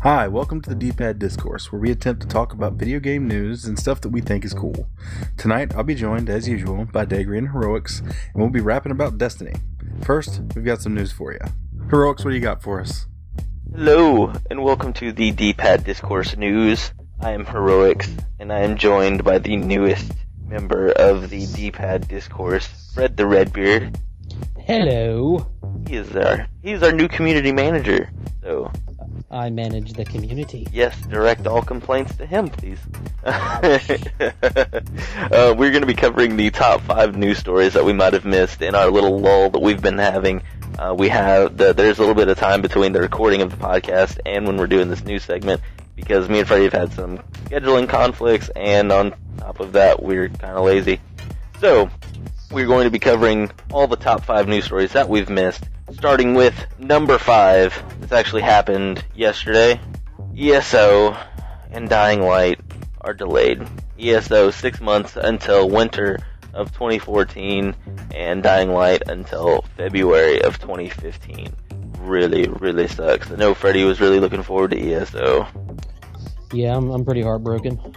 Hi, welcome to the D-Pad Discourse, where we attempt to talk about video game news and stuff that we think is cool. Tonight, I'll be joined, as usual, by Dagry and Heroics, and we'll be rapping about Destiny. First, we've got some news for you. Heroics, what do you got for us? Hello, and welcome to the D-Pad Discourse News. I am Heroics, and I am joined by the newest member of the D-Pad Discourse, Fred the Redbeard. Hello. He's our new community manager, so... I manage the community. Yes, direct all complaints to him, please. We're going to be covering the top 5 news stories that we might have missed in our little lull that we've been having. There's a little bit of time between the recording of the podcast and when we're doing this news segment, because me and Freddie have had some scheduling conflicts, and on top of that, we're kind of lazy. So, we're going to be covering all the top 5 news stories that we've missed, starting with number 5. This actually happened yesterday. ESO and Dying Light are delayed. ESO 6 months until winter of 2014, and Dying Light until February of 2015. Really, really sucks. I know Freddie was really looking forward to ESO. Yeah, I'm pretty heartbroken.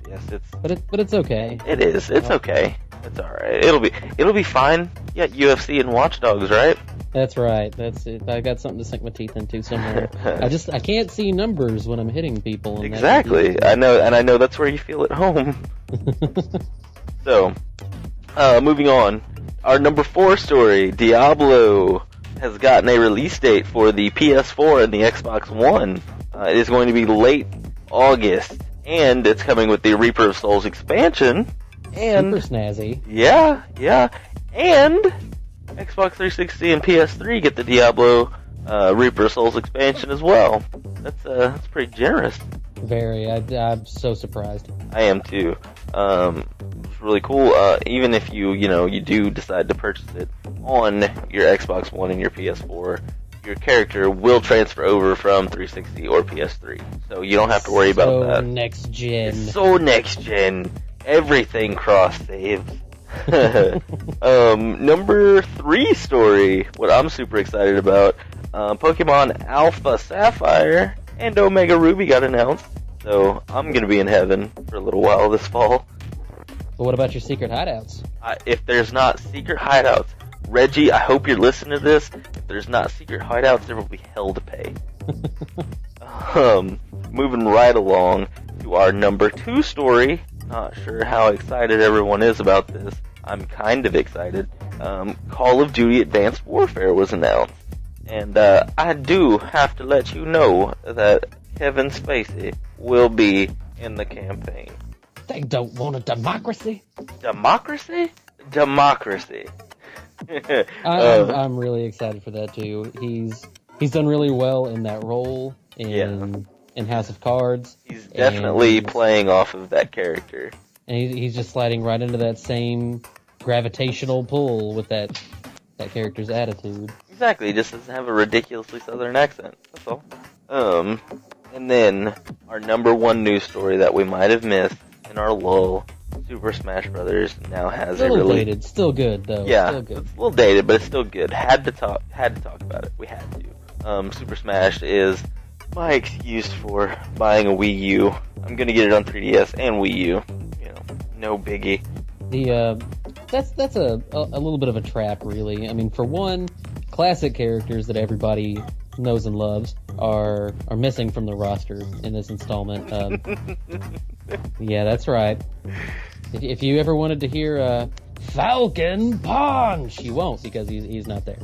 Yes, But it's okay. It is. It's okay. It's alright. It'll be fine. Yeah, UFC and Watch Dogs, right? That's right. That's it. I got something to sink my teeth into somewhere. I can't see numbers when I'm hitting people. And exactly. I know that's where you feel at home. So, moving on. Our number 4 story, Diablo has gotten a release date for the PS4 and the Xbox One. It is going to be late August, and it's coming with the Reaper of Souls expansion. And super snazzy. Yeah. And Xbox 360 and PS3 get the Diablo Reaper of Souls expansion as well. That's pretty generous. Very. I'm so surprised. I am too. It's really cool. Even if you do decide to purchase it on your Xbox One and your PS4, your character will transfer over from 360 or PS3, so you don't have to worry about that. Next gen. So next gen. Everything cross saves. Number 3 story, what I'm super excited about, Pokemon Alpha Sapphire and Omega Ruby got announced, so I'm gonna be in heaven for a little while this fall. But what about your secret hideouts? If there's not secret hideouts, Reggie, I hope you're listening to this. If there's not secret hideouts, there will be hell to pay. Moving right along to our number 2 story. Not sure how excited everyone is about this. I'm kind of excited. Call of Duty Advanced Warfare was announced. And I do have to let you know that Kevin Spacey will be in the campaign. They don't want a democracy? Democracy? Democracy. I'm really excited for that too. He's done really well in that role in House of Cards. He's definitely playing off of that character. And he's just sliding right into that same gravitational pull with that character's attitude. Exactly, he just doesn't have a ridiculously southern accent, that's all. And then, our number 1 news story that we might have missed in our lull, Super Smash Brothers now has a little dated, still good though. Yeah, still good. It's a little dated, but it's still good. Had to talk about it. We had to. Super Smash is my excuse for buying a Wii U. I'm gonna get it on 3DS and Wii U. No biggie. That's a little bit of a trap, really. I mean, for one, classic characters that everybody knows and loves are missing from the roster in this installment. Yeah, that's right. If you ever wanted to hear Falcon Punch, you won't, because he's not there.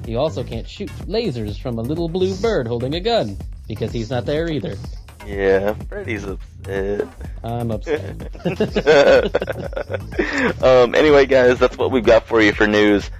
You also can't shoot lasers from a little blue bird holding a gun, because he's not there either. Yeah, Freddy's upset. I'm upset. Anyway, guys, that's what we've got for you for news.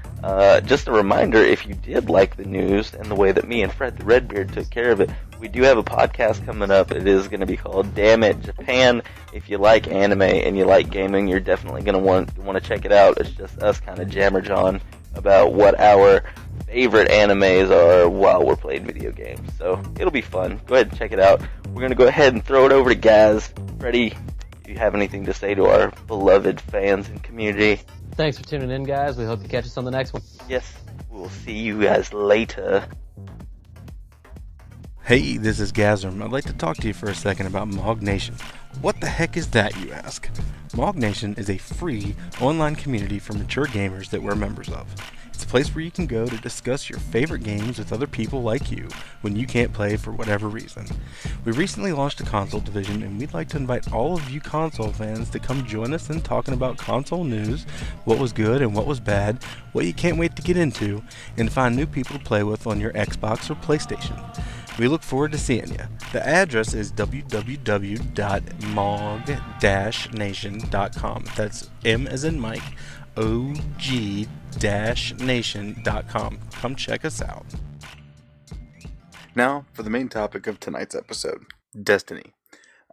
Just a reminder, if you did like the news and the way that me and Fred the Redbeard took care of it, we do have a podcast coming up. It is going to be called Damn It Japan. If you like anime and you like gaming, you're definitely going to want to check it out. It's just us kind of jammer-jawing about what our favorite animes are while we're playing video games. So it'll be fun. Go ahead and check it out. We're going to go ahead and throw it over to Gaz. Freddie, do you have anything to say to our beloved fans and community? Thanks for tuning in, guys. We hope you catch us on the next one. Yes, we'll see you guys later. Hey, this is Gazram. I'd like to talk to you for a second about Mog Nation. What the heck is that, you ask? Mog Nation is a free online community for mature gamers that we're members of. It's a place where you can go to discuss your favorite games with other people like you when you can't play for whatever reason. We recently launched a console division, and we'd like to invite all of you console fans to come join us in talking about console news, what was good and what was bad, what you can't wait to get into, and to find new people to play with on your Xbox or PlayStation. We look forward to seeing you. The address is www.mog-nation.com. That's M as in Mike, OG-nation.com. Come check us out. Now, for the main topic of tonight's episode, Destiny.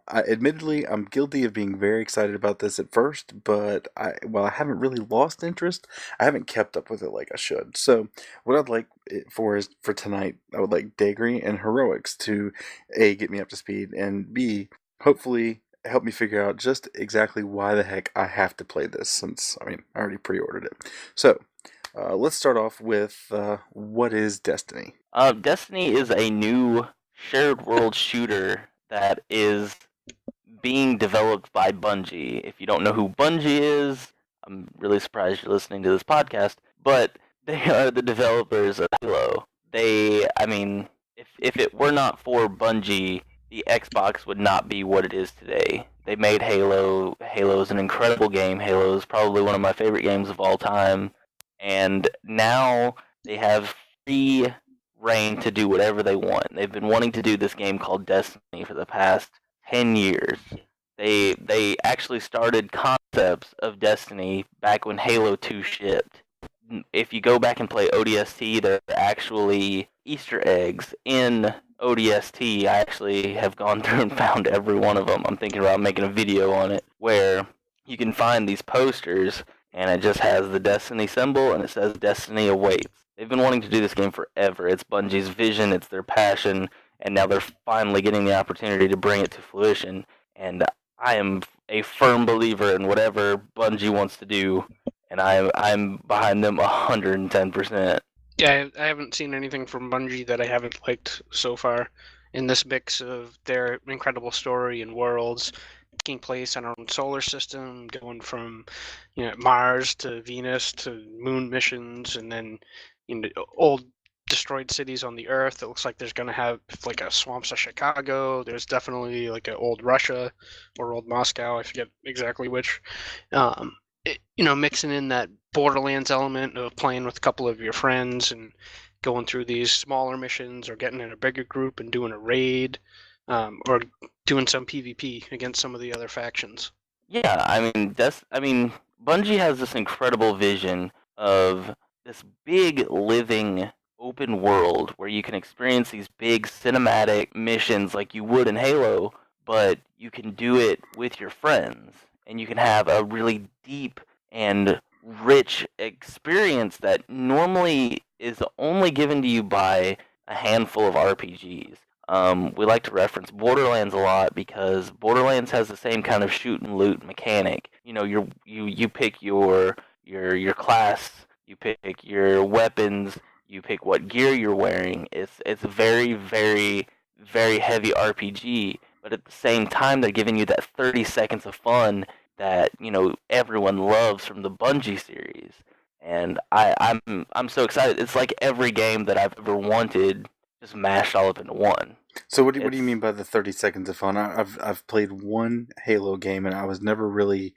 Admittedly, I'm guilty of being very excited about this at first, but while I haven't really lost interest, I haven't kept up with it like I should. So, what I'd like it for is, for tonight, I would like Dagry and Heroics to A, get me up to speed, and B, hopefully help me figure out just exactly why the heck I have to play this, since, I already pre-ordered it. So, let's start off with, what is Destiny? Destiny is a new shared world shooter that is being developed by Bungie. If you don't know who Bungie is, I'm really surprised you're listening to this podcast, but they are the developers of Halo. If it were not for Bungie, the Xbox would not be what it is today. They made Halo. Halo is an incredible game. Halo is probably one of my favorite games of all time. And now they have free reign to do whatever they want. They've been wanting to do this game called Destiny for the past 10 years. They actually started concepts of Destiny back when Halo 2 shipped. If you go back and play ODST, there are actually Easter eggs in ODST. I actually have gone through and found every one of them. I'm thinking about making a video on it where you can find these posters and it just has the Destiny symbol and it says Destiny awaits. They've been wanting to do this game forever. It's Bungie's vision, it's their passion, and now they're finally getting the opportunity to bring it to fruition. And I am a firm believer in whatever Bungie wants to do, and I'm behind them 110%. Yeah, I haven't seen anything from Bungie that I haven't liked so far in this mix of their incredible story and worlds taking place on our own solar system, going from Mars to Venus to moon missions, and then old destroyed cities on the Earth. It looks like there's going to have like a swamps of Chicago. There's definitely like a old Russia or old Moscow. I forget exactly which. Mixing in that Borderlands element of playing with a couple of your friends and going through these smaller missions or getting in a bigger group and doing a raid, or doing some PvP against some of the other factions. Yeah, Bungie has this incredible vision of this big living open world where you can experience these big cinematic missions like you would in Halo, but you can do it with your friends, and you can have a really deep and rich experience that normally is only given to you by a handful of RPGs. We like to reference Borderlands a lot because Borderlands has the same kind of shoot and loot mechanic. You pick your class, you pick your weapons, you pick what gear you're wearing. It's a very, very, very heavy RPG, but at the same time they're giving you that 30 seconds of fun that everyone loves from the Bungie series. And I'm so excited. It's like every game that I've ever wanted just mashed all up into one. So what do you mean by the 30 seconds of fun? I've played one Halo game and I was never really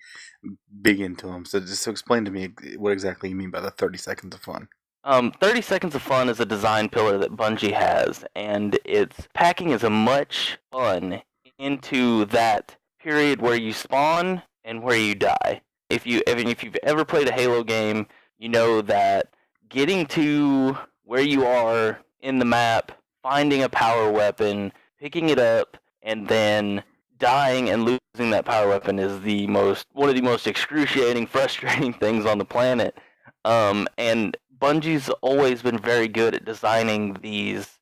big into them. So explain to me what exactly you mean by the 30 seconds of fun. 30 seconds of fun is a design pillar that Bungie has, and it's packing as much fun into that period where you spawn and where you die. If you've ever played a Halo game, you know that getting to where you are in the map, finding a power weapon, picking it up, and then dying and losing that power weapon is one of the most excruciating, frustrating things on the planet. And Bungie's always been very good at designing these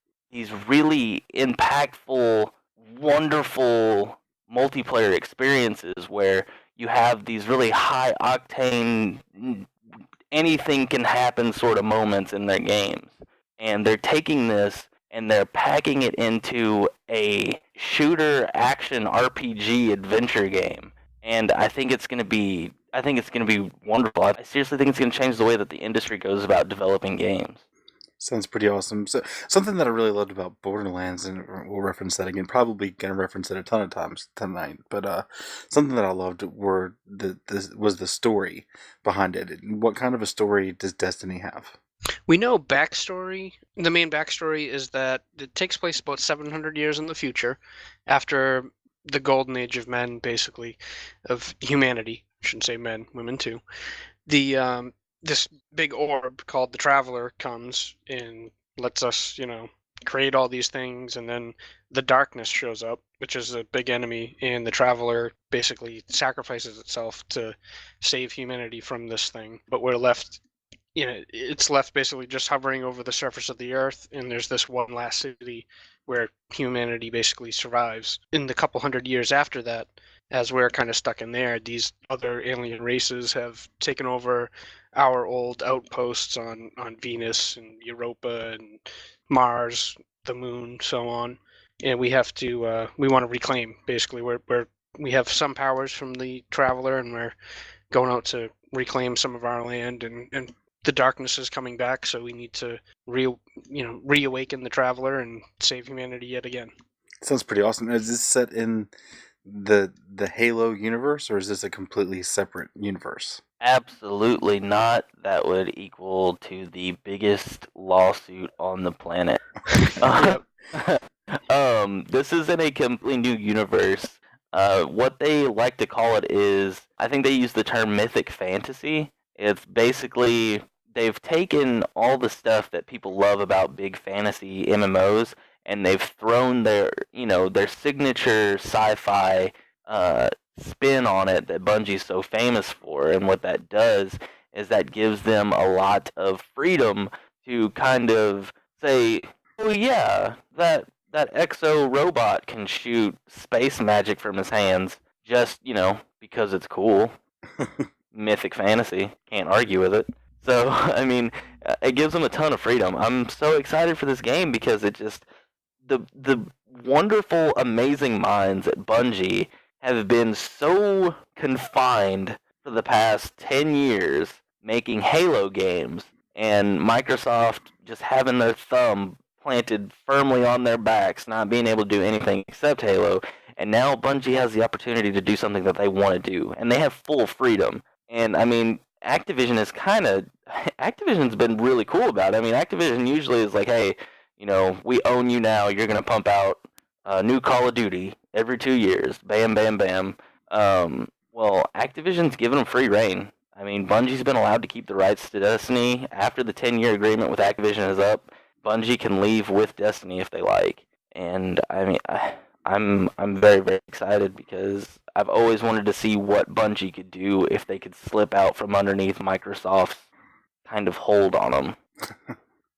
really impactful, wonderful multiplayer experiences where you have these really high octane, anything can happen sort of moments in their games. And they're taking this and they're packing it into a shooter action RPG adventure game. And I think it's going to be wonderful. I seriously think it's going to change the way that the industry goes about developing games. Sounds pretty awesome. So, something that I really loved about Borderlands, and we'll reference that again. Probably gonna reference it a ton of times tonight. But something that I loved was the story behind it. What kind of a story does Destiny have? We know backstory. The main backstory is that it takes place about 700 years in the future, after the golden age of men, basically, of humanity. I shouldn't say men, women too. The this big orb called the Traveler comes and lets us, create all these things, and then the darkness shows up, which is a big enemy, and the Traveler basically sacrifices itself to save humanity from this thing. But we're left, it's left basically just hovering over the surface of the earth, and there's this one last city where humanity basically survives. In the couple hundred years after that, as we're kind of stuck in there, these other alien races have taken over our old outposts on Venus and Europa and Mars, the moon, so on. And we have to, we want to reclaim, basically. We have some powers from the Traveler, and we're going out to reclaim some of our land, and the darkness is coming back, so we need to reawaken the Traveler and save humanity yet again. Sounds pretty awesome. Is this set in the Halo universe, or is this a completely separate universe? Absolutely not. That would equal to the biggest lawsuit on the planet. This is in a completely new universe. What they like to call it is, I think they use the term mythic fantasy. It's basically, they've taken all the stuff that people love about big fantasy MMOs, and they've thrown their signature sci-fi spin on it that Bungie's so famous for. And what that does is that gives them a lot of freedom to kind of say, oh yeah, that exo robot can shoot space magic from his hands just, because it's cool. Mythic fantasy, can't argue with it. So, I mean, it gives them a ton of freedom. I'm so excited for this game because it just, the wonderful, amazing minds at Bungie have been so confined for the past 10 years making Halo games, and Microsoft just having their thumb planted firmly on their backs, not being able to do anything except Halo, and now Bungie has the opportunity to do something that they want to do, and they have full freedom. And I mean, Activision's been really cool about it. I mean, Activision usually is like, hey, we own you now, you're going to pump out a new Call of Duty every 2 years. Bam, bam, bam. Well, Activision's given them free reign. I mean, Bungie's been allowed to keep the rights to Destiny. After the 10-year agreement with Activision is up, Bungie can leave with Destiny if they like. And I mean, I'm very, very excited because I've always wanted to see what Bungie could do if they could slip out from underneath Microsoft's kind of hold on them.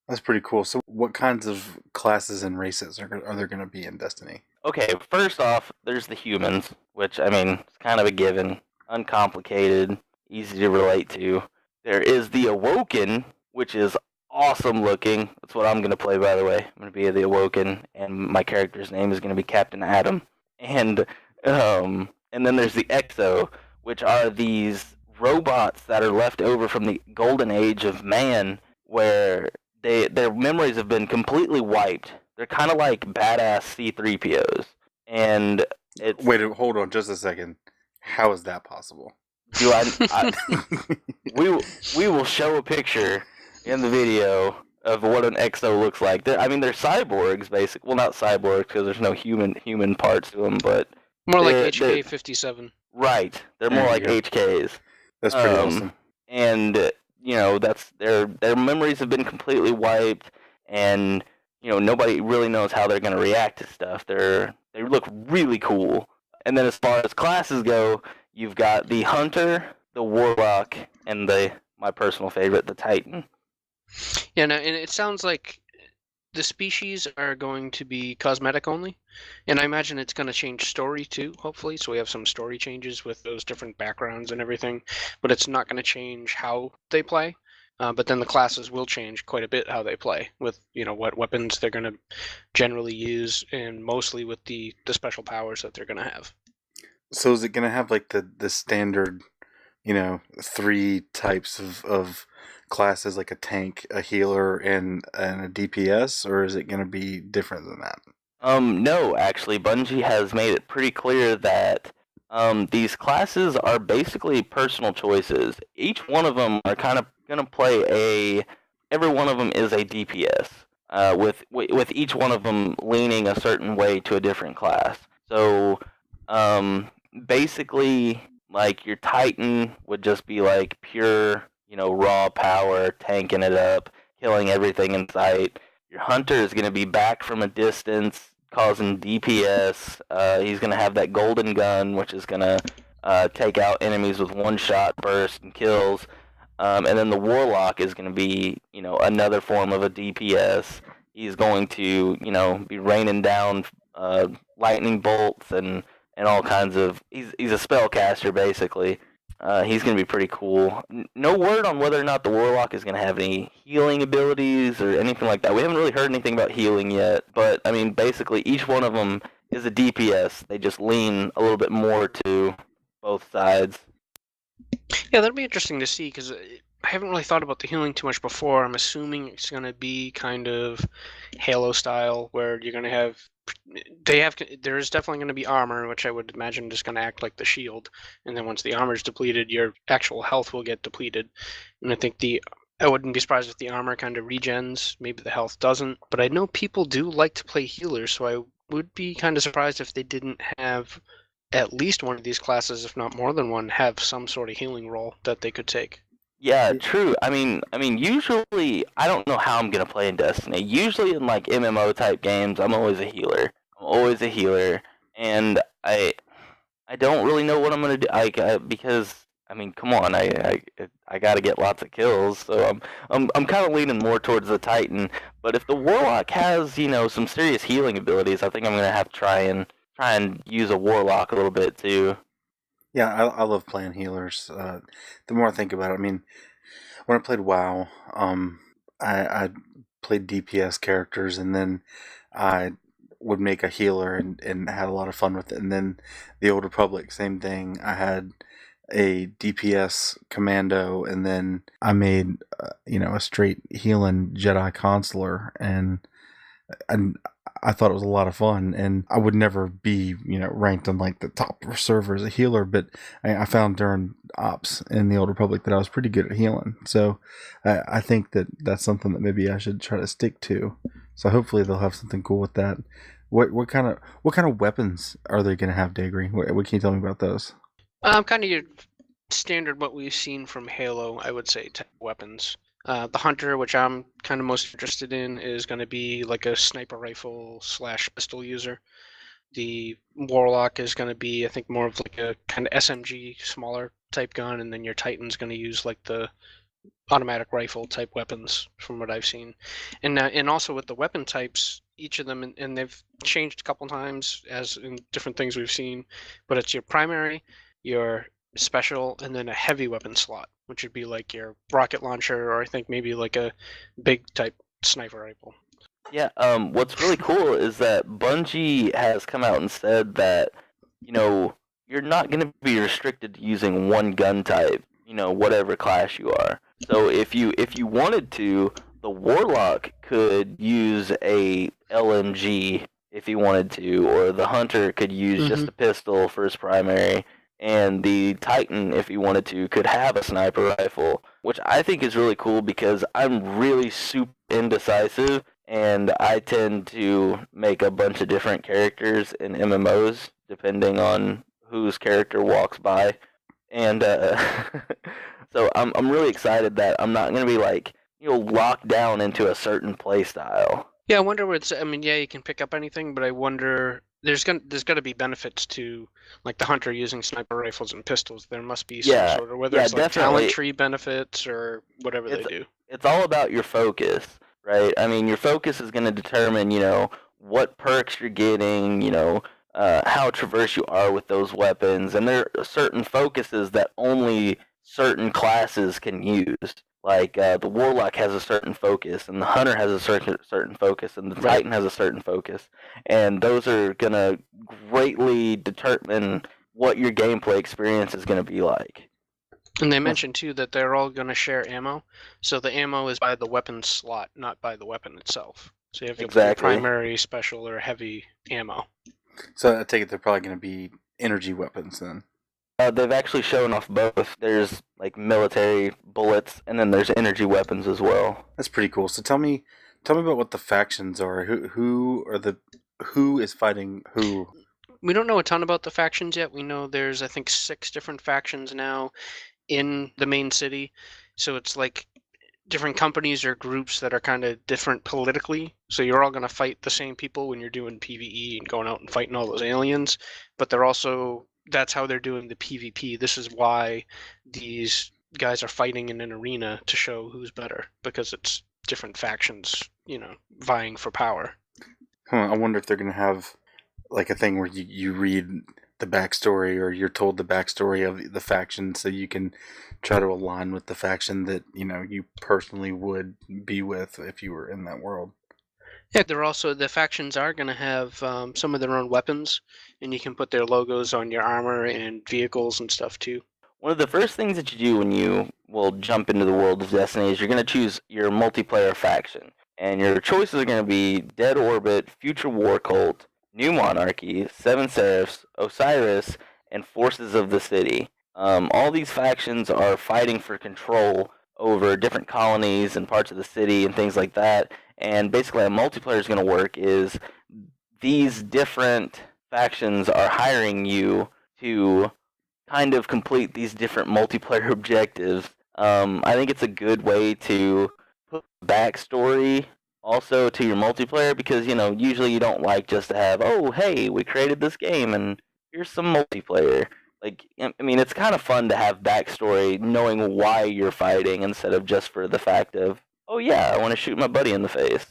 That's pretty cool. So what kinds of classes and races are there going to be in Destiny? Okay, first off, there's the humans, which, I mean, it's kind of a given. Uncomplicated, easy to relate to. There is the Awoken, which is awesome looking. That's what I'm going to play, by the way. I'm going to be the Awoken, and my character's name is going to be Captain Adam. And then there's the Exo, which are these robots that are left over from the golden age of man, where their memories have been completely wiped. They're kind of like badass C-3POs. And it's... Wait, hold on just a second. How is that possible? We will show a picture in the video of what an Exo looks like. They're cyborgs, basically. Well, not cyborgs, because there's no human parts to them, but... More like HK-57. Right. They're more like HKs. That's pretty awesome. And... that's their memories have been completely wiped, and nobody really knows how they're going to react to stuff. They look really cool. And then as far as classes go, you've got the Hunter, the Warlock, and my personal favorite, the Titan. Yeah, no, and it sounds like the species are going to be cosmetic only, and I imagine it's going to change story too, hopefully, so we have some story changes with those different backgrounds and everything, but it's not going to change how they play. But then the classes will change quite a bit how they play with what weapons they're going to generally use, and mostly with the special powers that they're going to have. So is it going to have like the standard, 3 types of classes, like a tank, a healer, and a DPS, or is it going to be different than that? No, actually, Bungie has made it pretty clear that these classes are basically personal choices. Each one of them are kind of gonna play every one of them is a DPS. With each one of them leaning a certain way to a different class. So, basically, like your Titan would just be like pure, raw power, tanking it up, killing everything in sight. Your Hunter is going to be back from a distance, causing DPS. He's going to have that golden gun, which is going to take out enemies with one-shot burst and kills. And then the Warlock is going to be, another form of a DPS. He's going to, be raining down lightning bolts and all kinds of. He's a spellcaster basically. He's going to be pretty cool. No word on whether or not the Warlock is going to have any healing abilities or anything like that. We haven't really heard anything about healing yet, but I mean, basically, each one of them is a DPS. They just lean a little bit more to both sides. Yeah, that'll be interesting to see, because I haven't really thought about the healing too much before. I'm assuming it's going to be kind of Halo style, where you're going to have. There's definitely going to be armor, which I would imagine is going to act like the shield. And then once the armor is depleted, your actual health will get depleted. And I think I wouldn't be surprised if the armor kind of regens. Maybe the health doesn't. But I know people do like to play healers, so I would be kind of surprised if they didn't have at least one of these classes, if not more than one, have some sort of healing role that they could take. Yeah, true. I mean, usually I don't know how I'm gonna play in Destiny. Usually in like MMO type games, I'm always a healer. And I don't really know what I'm gonna do. Because I mean, come on, I gotta get lots of kills, so I'm kind of leaning more towards the Titan. But if the Warlock has some serious healing abilities, I think I'm gonna have to try and use a Warlock a little bit too. Yeah, I love playing healers. The more I think about it, I mean, when I played WoW, I played DPS characters, and then I would make a healer and had a lot of fun with it. And then the Old Republic, same thing. I had a DPS commando, and then I made a straight healing Jedi consular, and I thought it was a lot of fun, and I would never be, ranked on like the top server as a healer, but I found during ops in the Old Republic that I was pretty good at healing. So I think that's something that maybe I should try to stick to. So hopefully they'll have something cool with that. What kind of weapons are they going to have, Dagri? What can you tell me about those? Kind of your standard what we've seen from Halo, I would say, type weapons. The Hunter, which I'm kind of most interested in, is going to be like a sniper rifle / pistol user. The Warlock is going to be, I think, more of like a kind of SMG, smaller type gun, and then your Titan's going to use like the automatic rifle type weapons, from what I've seen. And also with the weapon types, each of them, and they've changed a couple times as in different things we've seen, but it's your primary, your special, and then a heavy weapon slot, which would be like your rocket launcher, or I think maybe like a big type sniper rifle. Yeah, what's really cool is that Bungie has come out and said that, you're not going to be restricted to using one gun type, whatever class you are. So if you wanted to, the Warlock could use a LMG if he wanted to, or the Hunter could use just a pistol for his primary, and the Titan, if he wanted to, could have a sniper rifle, which I think is really cool because I'm really super indecisive, and I tend to make a bunch of different characters in MMOs depending on whose character walks by, and so I'm really excited that I'm not going to be like locked down into a certain play style. Yeah, I wonder what's. I mean, yeah, you can pick up anything, but I wonder there's got to be benefits to like the Hunter using sniper rifles and pistols. There must be some sort of whether it's like talent tree benefits or whatever they do. It's all about your focus, right? I mean, your focus is going to determine what perks you're getting, how traverse you are with those weapons, and there are certain focuses that only certain classes can use. Like the warlock has a certain focus, and the hunter has a certain focus, and the titan has a certain focus, and those are gonna greatly determine what your gameplay experience is gonna be like. And they mentioned too that they're all going to share ammo, so the ammo is by the weapon slot, not by the weapon itself. So you have your primary, special, or heavy ammo. So I take it they're probably going to be energy weapons then. They've actually shown off both. There's like military bullets, and then there's energy weapons as well. That's pretty cool. So tell me about what the factions are. Who is fighting who? We don't know a ton about the factions yet. We know there's, I think, 6 different factions now in the main city. So it's like different companies or groups that are kind of different politically. So you're all going to fight the same people when you're doing PvE and going out and fighting all those aliens. But they're also, that's how they're doing the PvP. This is why these guys are fighting in an arena, to show who's better, because it's different factions, vying for power. I wonder if they're going to have like a thing where you read the backstory, or you're told the backstory of the faction, so you can try to align with the faction that you personally would be with if you were in that world. Yeah, the factions are going to have some of their own weapons, and you can put their logos on your armor and vehicles and stuff too. One of the first things that you do when you will jump into the world of Destiny is you're going to choose your multiplayer faction. And your choices are going to be Dead Orbit, Future War Cult, New Monarchy, Seven Seraphs, Osiris, and Forces of the City. All these factions are fighting for control over different colonies and parts of the city and things like that. And basically how multiplayer is going to work is these different factions are hiring you to kind of complete these different multiplayer objectives. I think it's a good way to put backstory also to your multiplayer, because usually you don't like just to have, oh hey, we created this game and here's some multiplayer. Like, I mean, it's kind of fun to have backstory, knowing why you're fighting, instead of just for the fact of, oh yeah, I want to shoot my buddy in the face.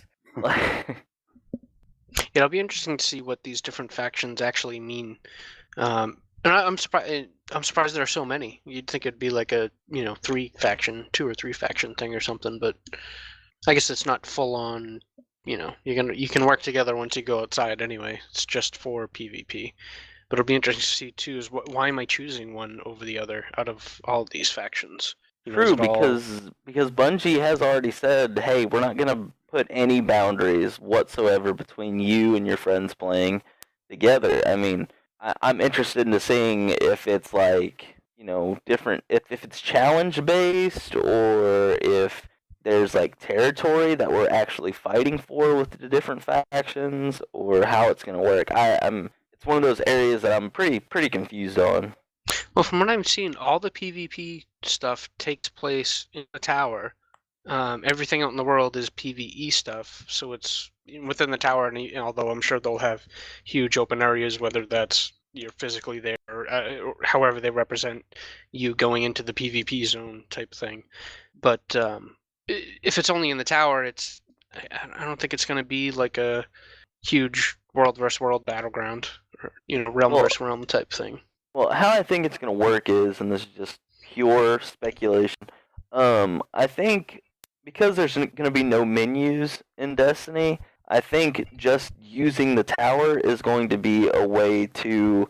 It'll be interesting to see what these different factions actually mean. And I'm surprised. I'm surprised there are so many. You'd think it'd be like a 2 or 3 faction thing or something, but I guess it's not full on. You can work together once you go outside anyway. It's just for PvP. But it'll be interesting to see too is why am I choosing one over the other out of all of these factions? True, because Bungie has already said, hey, we're not gonna put any boundaries whatsoever between you and your friends playing together. I mean, I'm interested in seeing if it's like different, if it's challenge based, or if there's like territory that we're actually fighting for with the different factions, or how it's gonna work. It's one of those areas that I'm pretty confused on. Well, from what I'm seeing, all the PvP stuff takes place in the tower. Everything out in the world is PvE stuff, so it's within the tower. And although I'm sure they'll have huge open areas, whether that's you're physically there or however they represent you going into the PvP zone type thing. But if it's only in the tower, I don't think it's going to be like a huge world versus world battleground, or realm versus realm type thing. Well, how I think it's going to work is, and this is just pure speculation, I think because there's going to be no menus in Destiny, I think just using the tower is going to be a way to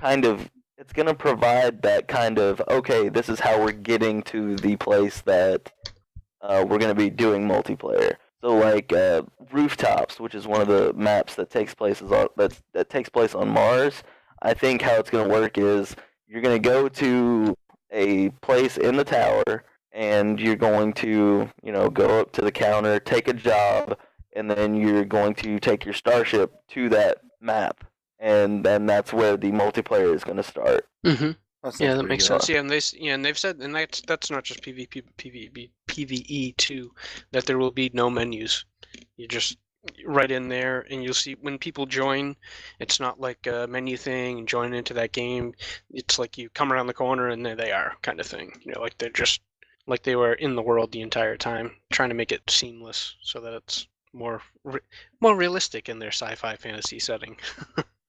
it's going to provide that kind of, okay, this is how we're getting to the place that we're going to be doing multiplayer. So like rooftops, which is one of the maps that takes place on Mars. I think how it's going to work is you're going to go to a place in the tower, and you're going to go up to the counter, take a job, and then you're going to take your starship to that map, and then that's where the multiplayer is going to start. Mm-hmm. Yeah, that makes sense. Yeah, and they've said, and that's not just PvP, but PvE too, that there will be no menus. You just right in there, and you'll see when people join, it's not like a menu thing and join into that game. It's like you come around the corner and there they are, kind of thing. Like they're just like they were in the world the entire time, trying to make it seamless so that it's more realistic in their sci-fi fantasy setting.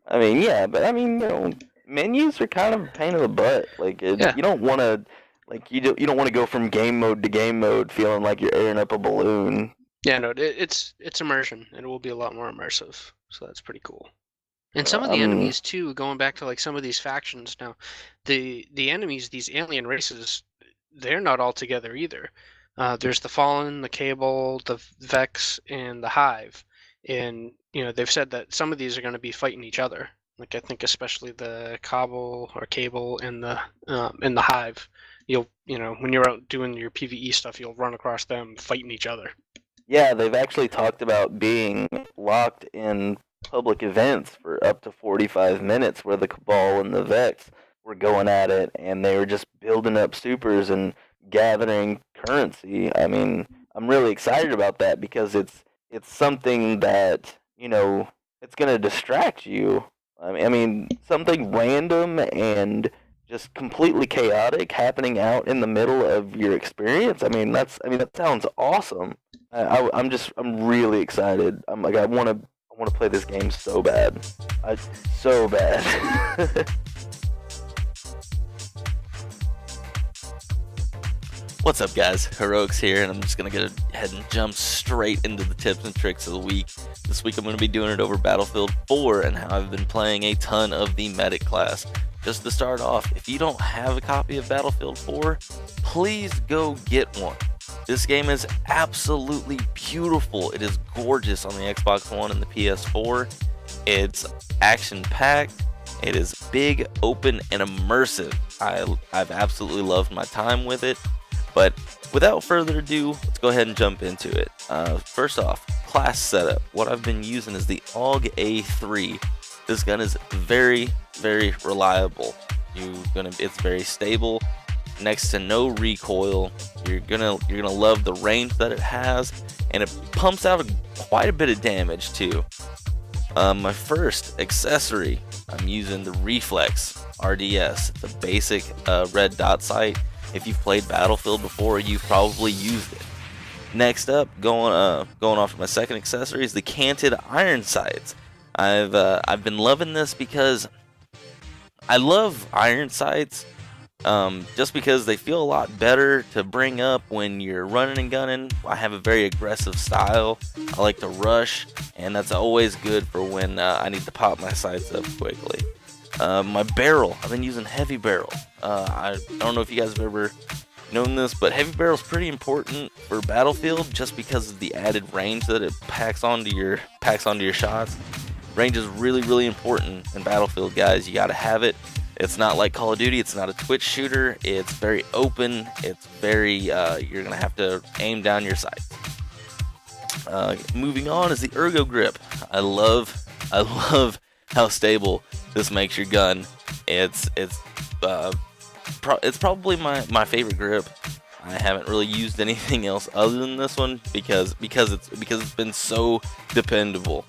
I mean, yeah, but I mean, menus are kind of a pain in the butt. Like, you don't want to Like you don't want to go from game mode to game mode feeling like you're airing up a balloon. Yeah, no, it's immersion. It will be a lot more immersive, so that's pretty cool. And some of the I'm enemies too, going back to like some of these factions now, the enemies, these alien races, they're not all together either. There's the Fallen, the Cable, the Vex, and the Hive, and they've said that some of these are going to be fighting each other. Like I think especially the Cable and the Hive. When you're out doing your PvE stuff, you'll run across them fighting each other. Yeah, they've actually talked about being locked in public events for up to 45 minutes where the Cabal and the Vex were going at it and they were just building up supers and gathering currency. I mean, I'm really excited about that because it's something that, it's going to distract you. I mean, something random and just completely chaotic happening out in the middle of your experience. That sounds awesome. I'm really excited. I'm like, I want to play this game so bad. So bad. What's up, guys? Heroics here, and I'm just going to go ahead and jump straight into the tips and tricks of the week. This week I'm going to be doing it over Battlefield 4 and how I've been playing a ton of the medic class. Just to start off, if you don't have a copy of Battlefield 4, please go get one. This game is absolutely beautiful. It is gorgeous on the Xbox One and the PS4. It's action-packed. It is big, open, and immersive. I've absolutely loved my time with it. But without further ado, let's go ahead and jump into it. First off, class setup. What I've been using is the AUG A3. This gun is very, very reliable. It's very stable. Next to no recoil. You're gonna love the range that it has, and it pumps out quite a bit of damage too. My first accessory, I'm using the Reflex RDS, the basic red dot sight. If you've played Battlefield before, you've probably used it. Next up, going off to my second accessory, is the canted iron sights. I've been loving this because I love iron sights, just because they feel a lot better to bring up when you're running and gunning. I have a very aggressive style. I like to rush, and that's always good for when I need to pop my sights up quickly. My barrel, I've been using heavy barrel. I don't know if you guys have ever known this, but heavy barrel is pretty important for Battlefield just because of the added range that it packs onto your shots. Range is really, really important in Battlefield, guys. You gotta have it. It's not like Call of Duty. It's not a twitch shooter. It's very open. It's very, you're gonna have to aim down your sights. Moving on is the Ergo Grip. I love how stable this makes your gun. It's probably my favorite grip. I haven't really used anything else other than this one because it's been so dependable.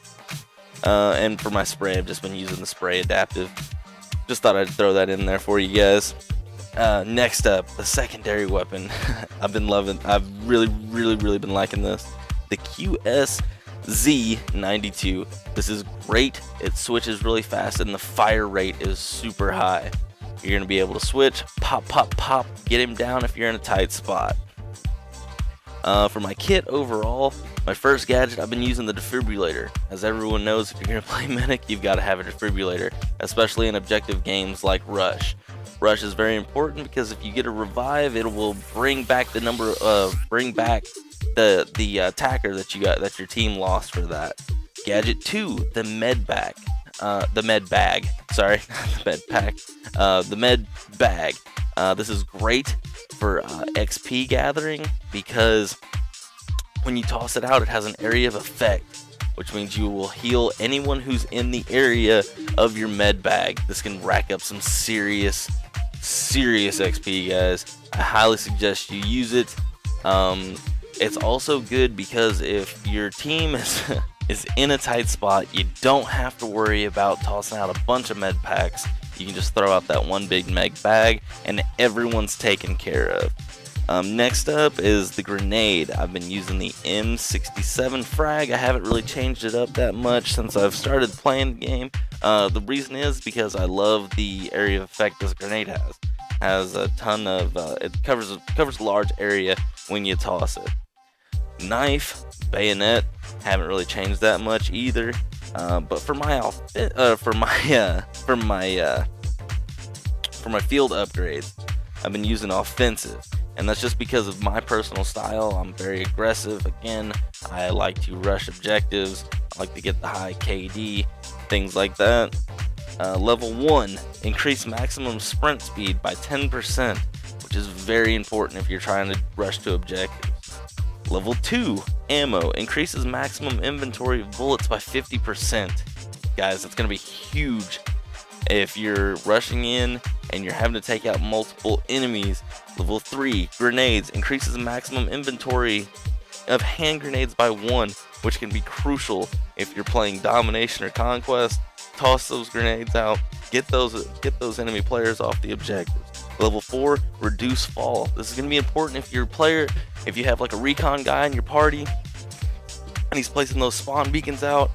And for my spray, I've just been using the spray adaptive. Just thought I'd throw that in there for you guys. Next up, the secondary weapon. I've really, really, really been liking this. The QSZ92. This is great. It switches really fast and the fire rate is super high. You're going to be able to switch, pop, pop, pop, get him down if you're in a tight spot. For my kit overall, my first gadget, I've been using the defibrillator. As everyone knows, if you're going to play Medic, you've got to have a defibrillator, especially in objective games like Rush. Rush is very important because if you get a revive, it will bring back the attacker that your team lost for that. Gadget 2, the med bag. The med bag. This is great for XP gathering because when you toss it out, it has an area of effect, which means you will heal anyone who's in the area of your med bag. This can rack up some serious XP, guys. I highly suggest you use it. It's also good because if your team is in a tight spot, you don't have to worry about tossing out a bunch of med packs. You can just throw out that one big med bag and everyone's taken care of. Next up is the grenade. I've been using the M67 frag. I haven't really changed it up that much since I've started playing the game. The reason is because I love the area of effect this grenade has. has a ton of it covers a large area when you toss it. Knife, bayonet haven't really changed that much either. But for my for my field upgrades, I've been using offensive, and that's just because of my personal style. I'm very aggressive. Again, I like to rush objectives. I like to get the high KD, things like that. Level 1, increase maximum sprint speed by 10%, which is very important if you're trying to rush to objectives. Level 2, ammo, increases maximum inventory of bullets by 50%. Guys, that's going to be huge if you're rushing in and you're having to take out multiple enemies. Level 3, grenades, increases the maximum inventory of hand grenades by 1, which can be crucial if you're playing domination or conquest. Toss those grenades out, get those enemy players off the objectives. Level 4, reduce fall. This is going to be important if if you have like a recon guy in your party and he's placing those spawn beacons out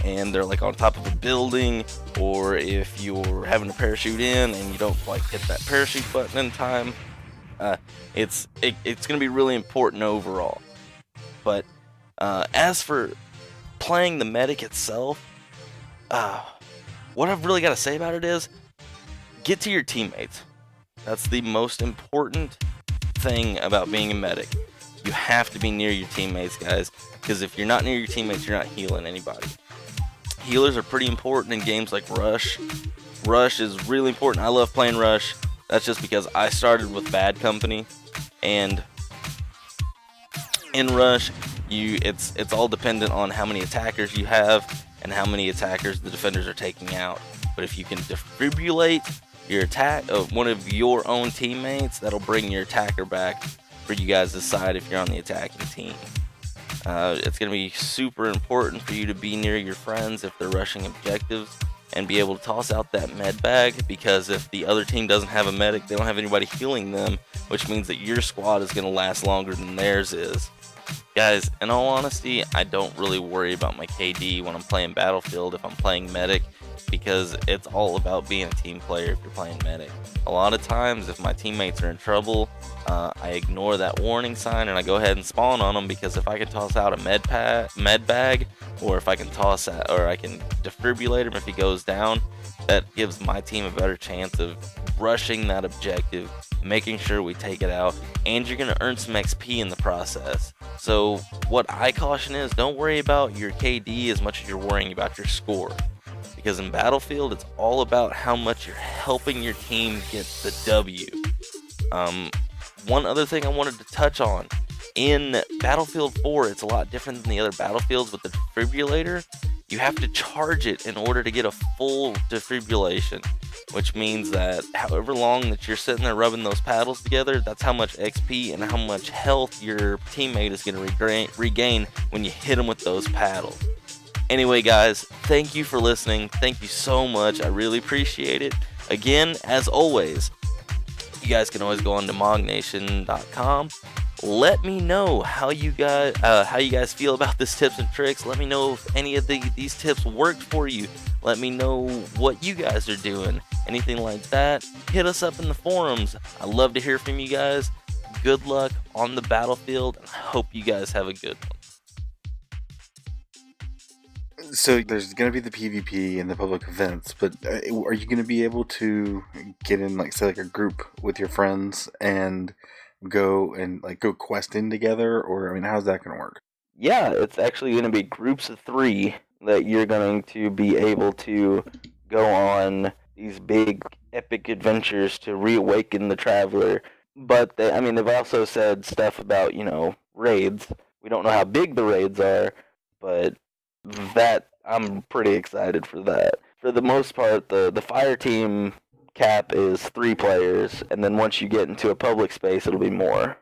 and they're like on top of a building, or if you're having to parachute in and you don't quite hit that parachute button in time. It's going to be really important overall. But as for playing the medic itself, what I've really got to say about it is get to your teammates. That's the most important thing about being a medic. You have to be near your teammates, guys, because if you're not near your teammates, you're not healing anybody. Healers are pretty important in games like Rush. Rush is really important. I love playing Rush. That's just because I started with bad company, and in Rush, it's all dependent on how many attackers you have and how many attackers the defenders are taking out. But if you can defibrillate your one of your own teammates, that'll bring your attacker back for you guys to decide if you're on the attacking team. It's going to be super important for you to be near your friends if they're rushing objectives and be able to toss out that med bag, because if the other team doesn't have a medic, they don't have anybody healing them, which means that your squad is going to last longer than theirs is. Guys, in all honesty, I don't really worry about my KD when I'm playing Battlefield if I'm playing medic, because it's all about being a team player if you're playing medic. A lot of times, if my teammates are in trouble, I ignore that warning sign and I go ahead and spawn on them, because if I can toss out a med bag, or if I can I can defibrillate him if he goes down, that gives my team a better chance of rushing that objective, making sure we take it out, and you're going to earn some XP in the process. So what I caution is, don't worry about your KD as much as you're worrying about your score. Because in Battlefield, it's all about how much you're helping your team get the W. One other thing I wanted to touch on, in Battlefield 4, it's a lot different than the other Battlefields with the defibrillator. You have to charge it in order to get a full defibrillation, which means that however long that you're sitting there rubbing those paddles together, that's how much XP and how much health your teammate is going to regain when you hit them with those paddles. Anyway, guys, thank you for listening. Thank you so much. I really appreciate it. Again, as always, you guys can always go on to mognation.com. Let me know how you guys feel about this tips and tricks. Let me know if any of these tips worked for you. Let me know what you guys are doing. Anything like that, hit us up in the forums. I love to hear from you guys. Good luck on the battlefield, and I hope you guys have a good one. So there's going to be the PvP and the public events, but are you going to be able to get in, like, say, like a group with your friends and go questing together? Or, I mean, how's that going to work? Yeah, it's actually going to be groups of 3 that you're going to be able to go on these big epic adventures to reawaken the traveler. But they've also said stuff about, raids. We don't know how big the raids are, but that I'm pretty excited for that. For the most part, the fire team cap is 3 players, and then once you get into a public space, it'll be more.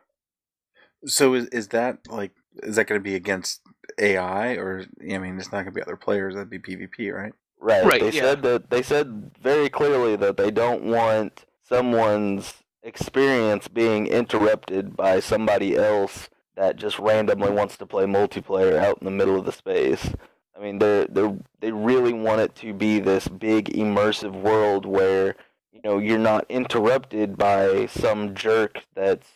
So is that going to be against AI, or, I mean, it's not going to be other players? That'd be PvP, right? Right. They said very clearly that they don't want someone's experience being interrupted by somebody else that just randomly wants to play multiplayer out in the middle of the space. I mean, they really want it to be this big immersive world where, you're not interrupted by some jerk that's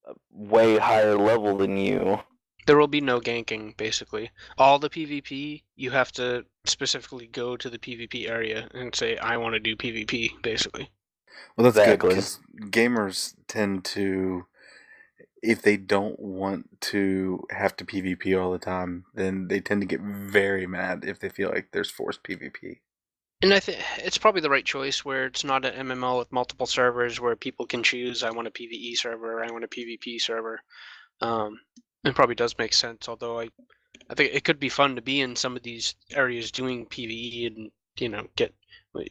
a way higher level than you. There will be no ganking, basically. All the PvP, you have to specifically go to the PvP area and say, I want to do PvP, basically. Well, that's good Exactly. because gamers tend to, if they don't want to have to PvP all the time, then they tend to get very mad if they feel like there's forced PvP. And I think it's probably the right choice where it's not an MMO with multiple servers where people can choose, I want a PvE server, or I want a PvP server. It probably does make sense, although I think it could be fun to be in some of these areas doing PvE and, get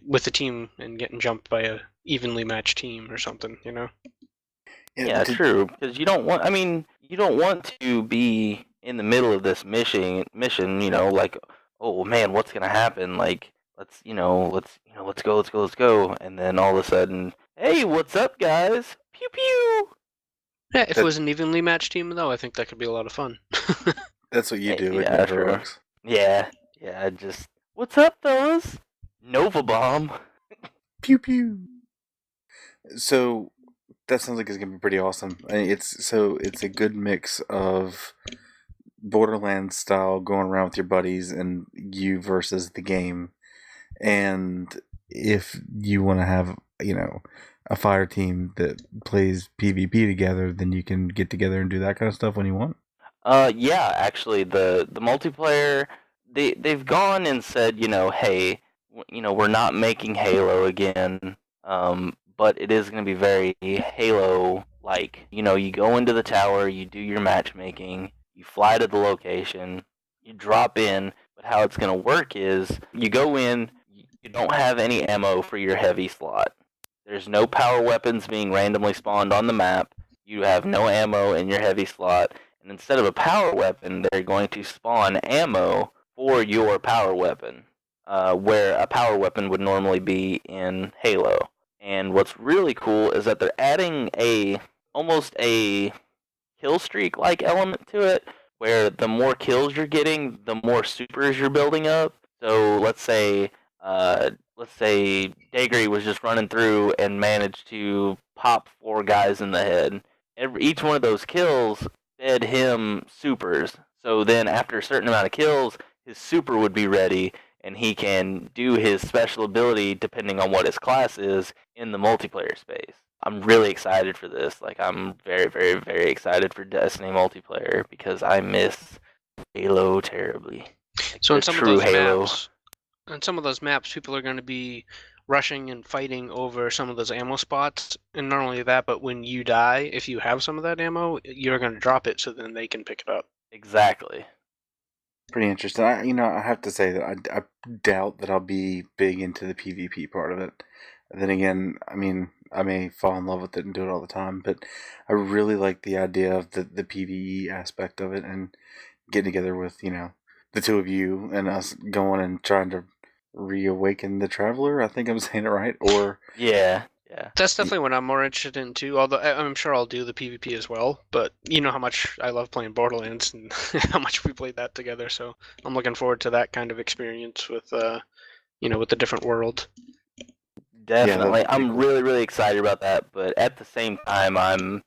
with the team and getting jumped by a evenly matched team or something, Yeah, true. Because you don't want. I mean, you don't want to be in the middle of this mission. Like, oh man, what's gonna happen? Like, let's go, and then all of a sudden, hey, what's up, guys? Pew pew. Yeah, if it was an evenly matched team, though, I think that could be a lot of fun. That's what you do, isn't Yeah, it, true. Heroics? Yeah. Just what's up, fellas? Nova bomb. Pew pew. So that sounds like it's gonna be pretty awesome. I mean, it's a good mix of Borderlands style going around with your buddies and you versus the game. And if you want to have, a fire team that plays PvP together, then you can get together and do that kind of stuff when you want. Yeah, actually, the multiplayer, they've gone and said, hey, we're not making Halo again, but it is going to be very Halo-like. You go into the tower, you do your matchmaking, you fly to the location, you drop in, but how it's going to work is you go in, you don't have any ammo for your heavy slot. There's no power weapons being randomly spawned on the map. You have no ammo in your heavy slot. And instead of a power weapon, they're going to spawn ammo for your power weapon, where a power weapon would normally be in Halo. And what's really cool is that they're adding almost a kill streak like element to it, where the more kills you're getting, the more supers you're building up. So let's say Dagry was just running through and managed to pop 4 guys in the head. Each one of those kills fed him supers. So then after a certain amount of kills, his super would be ready, and he can do his special ability depending on what his class is in the multiplayer space. I'm really excited for this. Like, I'm very, very, very excited for Destiny multiplayer because I miss Halo terribly. Like, So in some of those Halo. maps, people are going to be rushing and fighting over some of those ammo spots, and not only that, but when you die, if you have some of that ammo, you're going to drop it so then they can pick it up. Exactly. Pretty interesting. I have to say that I doubt that I'll be big into the PvP part of it. Then again, I mean, I may fall in love with it and do it all the time, but I really like the idea of the PvE aspect of it and getting together with, the two of you and us going and trying to reawaken the Traveler. I think I'm saying it right. Or Yeah. That's definitely what I'm more interested in too. Although I'm sure I'll do the PvP as well. But you know how much I love playing Borderlands and how much we played that together. So I'm looking forward to that kind of experience with, with the different world. Definitely. that'd be I'm cool. really, really excited about that, but at the same time I'm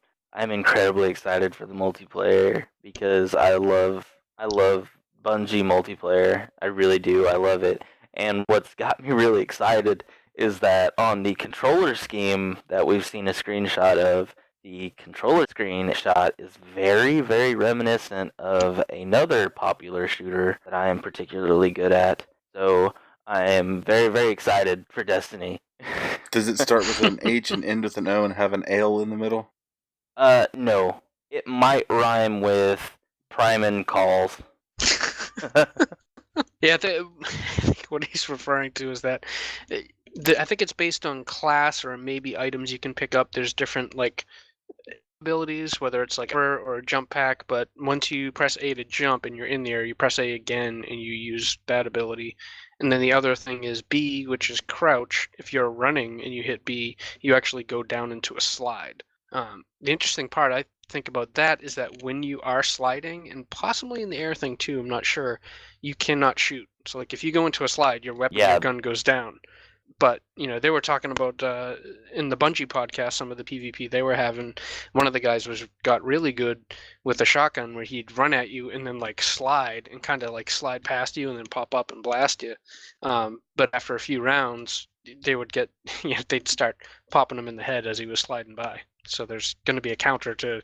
incredibly excited for the multiplayer because I love Bungie multiplayer. I really do. I love it. And what's got me really excited is that on the controller scheme that we've seen a screenshot of, the controller screenshot is very, very reminiscent of another popular shooter that I am particularly good at. So I am very, very excited for Destiny. Does it start with an H and end with an O and have an L in the middle? No. It might rhyme with Primin calls. Yeah, I think what he's referring to is that I think it's based on class or maybe items you can pick up. There's different abilities, whether it's like or a jump pack, but once you press A to jump and you're in the air, you press A again and you use that ability. And then the other thing is B, which is crouch. If you're running and you hit B, you actually go down into a slide. The interesting part I think about that is that when you are sliding, and possibly in the air thing too, I'm not sure, you cannot shoot. So like if you go into a slide, your weapon, your gun goes down. But they were talking about in the Bungie podcast, some of the PvP they were having. One of the guys got really good with a shotgun, where he'd run at you and then like slide and kind of like slide past you and then pop up and blast you. But after a few rounds, they would get they'd start popping him in the head as he was sliding by. So there's going to be a counter to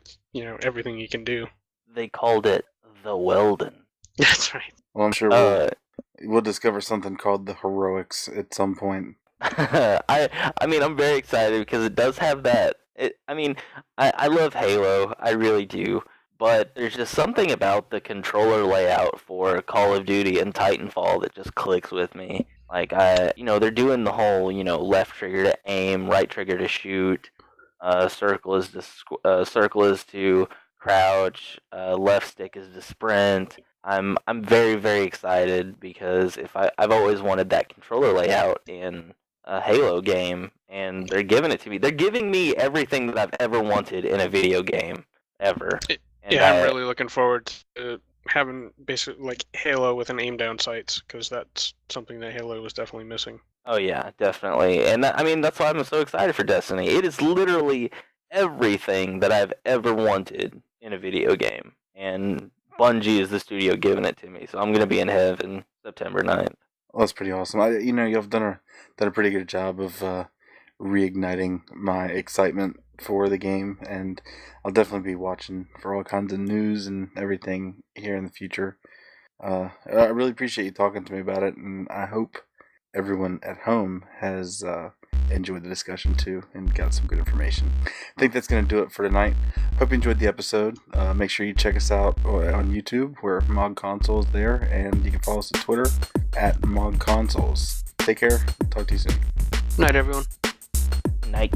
everything you can do. They called it the Weldon. That's right. Well, I'm sure we'll discover something called the heroics at some point. I mean, I'm very excited because it does have that. I love Halo, I really do. But there's just something about the controller layout for Call of Duty and Titanfall that just clicks with me. Like, they're doing the whole, left trigger to aim, right trigger to shoot, circle is to crouch, left stick is to sprint. I'm very, very excited because I've always wanted that controller layout in a Halo game, and they're giving it to me. They're giving me everything that I've ever wanted in a video game ever. I'm really looking forward to having basically like Halo with an aim down sights, because that's something that Halo was definitely missing. Oh yeah, definitely. And that's why I'm so excited for Destiny. It is literally everything that I've ever wanted in a video game, and Bungie is the studio giving it to me, so I'm going to be in heaven September 9th. Well, that's pretty awesome. You've done a pretty good job of reigniting my excitement for the game, and I'll definitely be watching for all kinds of news and everything here in the future. I really appreciate you talking to me about it, and I hope everyone at home has enjoyed the discussion too and got some good information. I think that's going to do it for tonight. Hope you enjoyed the episode. Make sure you check us out on YouTube, where Mod Console is there, and you can follow us on Twitter at Mod Consoles. Take care. Talk to you soon. Night, everyone. Night.